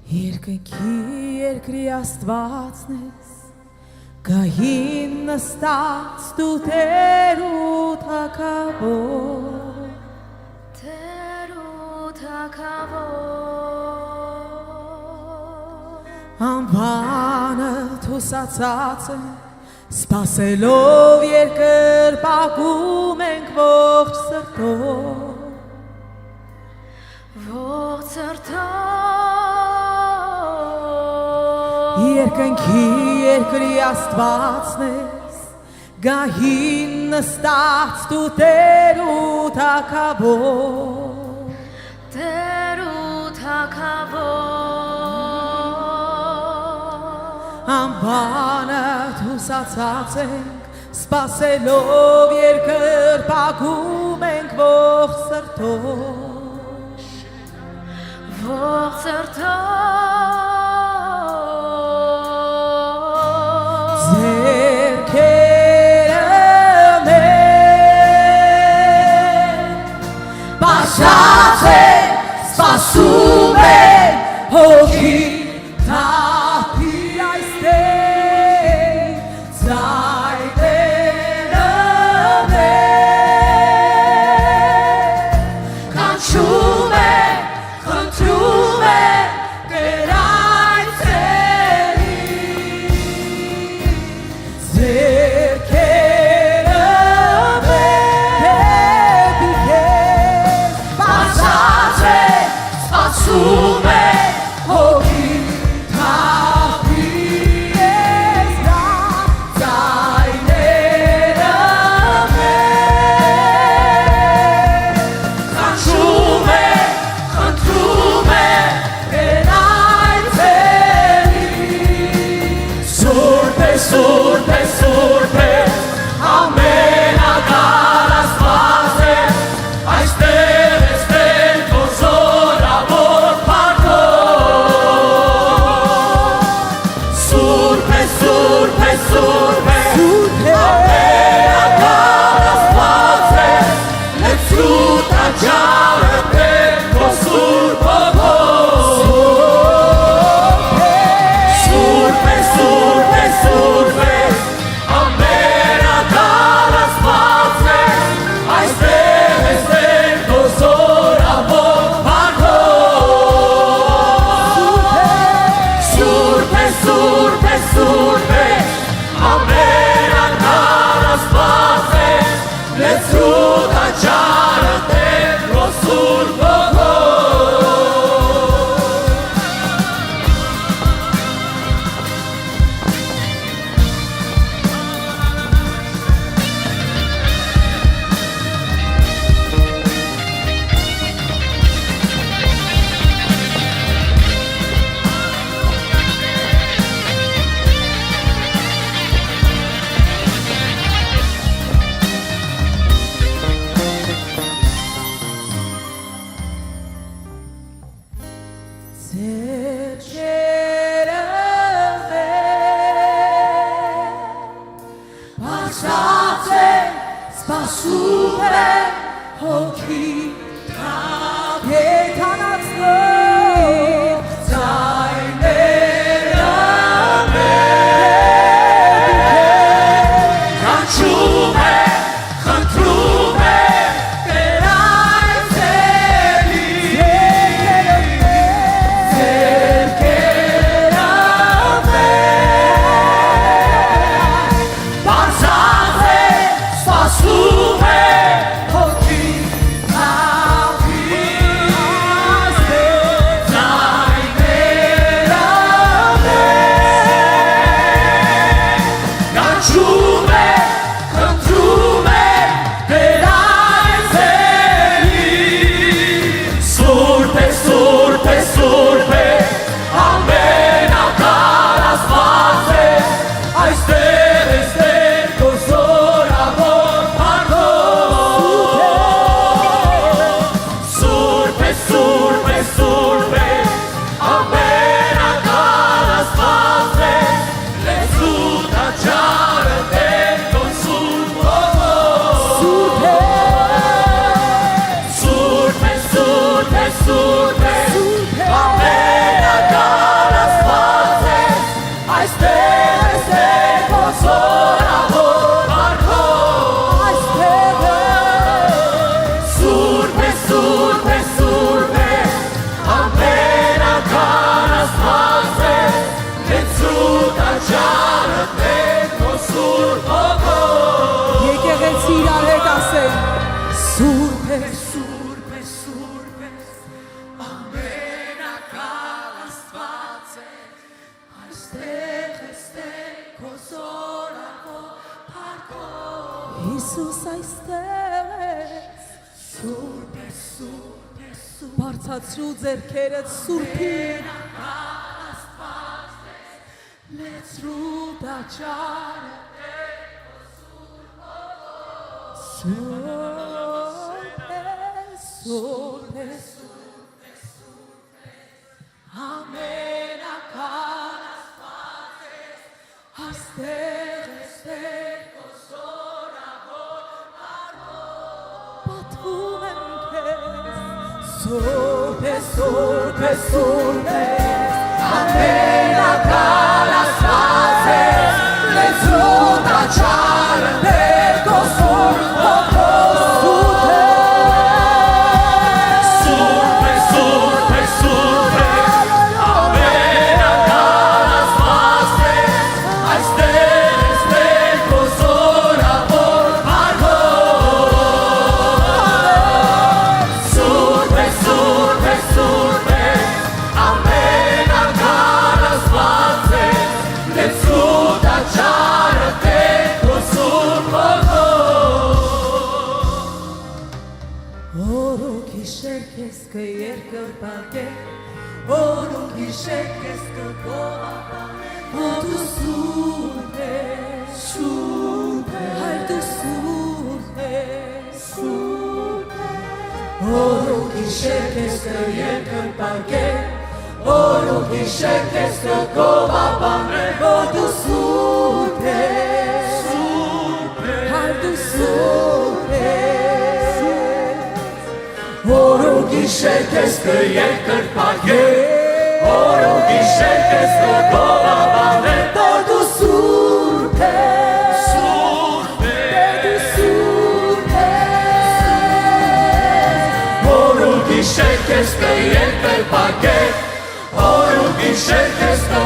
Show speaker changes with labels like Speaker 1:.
Speaker 1: Երկնքի երկրի աստվածն ես, գահին նստած դու Տեր ու թագավոր,
Speaker 2: Տեր ու թագավոր,
Speaker 1: անվանդ հուսացած է, սպասելով երկրպագում ենք ողջ սրտով,
Speaker 2: ողջ սրտով,
Speaker 1: Երկնքի երկրի աստվածն ես, գահին նստած դու Տեր ու թագավոր,
Speaker 2: Տեր ու թագավոր,
Speaker 1: անվանդ հուսացած ենք, սպասելով երկրպագում ենք ողջ սրտով,
Speaker 2: ողջ սրտով,
Speaker 1: ձեռքերը մեզ բաշխած են, սպասում են հոգի թափի այստեղ, ձայները մեզ կանչում են, խնդրում են կրայցելի, ձեռքերը մեզ դեպի քեզ բաշխած են, սպասում են հոգի թափի այստեղ, ձայները մեզ կանչում են, խնդրում են կրայցելի, Սուրբ է, Սուրբ է, Սուրբ է, ամենակար Աստված է, այստեղ ես Տեր քո զորավոր փառքով, Սուրբ է, Սուրբ է, Սուրբ է, ամենակար Աստված է, լեցրու տաճարը Տեր քո Սուրբ հոգով, Սուրբ է, Սուրբ է, Սուրբ է, ամենակար Աստված է, այստեղ ես Տեր քո զորավոր փառքով, Սուրբ է, Սուրբ է, Սուրբ է, ամենակար Աստված է, լեցրու տաճարը Տեր քո Սուրբ հոգով, ձեռքերը մեզ բաշխած են, սպասում են հոգի թափ եթանացնող, ձայները մեզ կանչում են, խնդրում են կրայցելի, ձեռքերը
Speaker 3: Հիսուս այստեղ ես, բարձացրու ձեռքերդ Սուրբին, լեցրու տաճարը, Սուրբ ես, ամենակար Աստված ես, այստեղ ես քո զորավոր արմունք, պատվում եմ քեզ, Սուրբ ես, ամենակար Աստված ես, լեցրու տաճարը քո Սուրբ
Speaker 1: Shake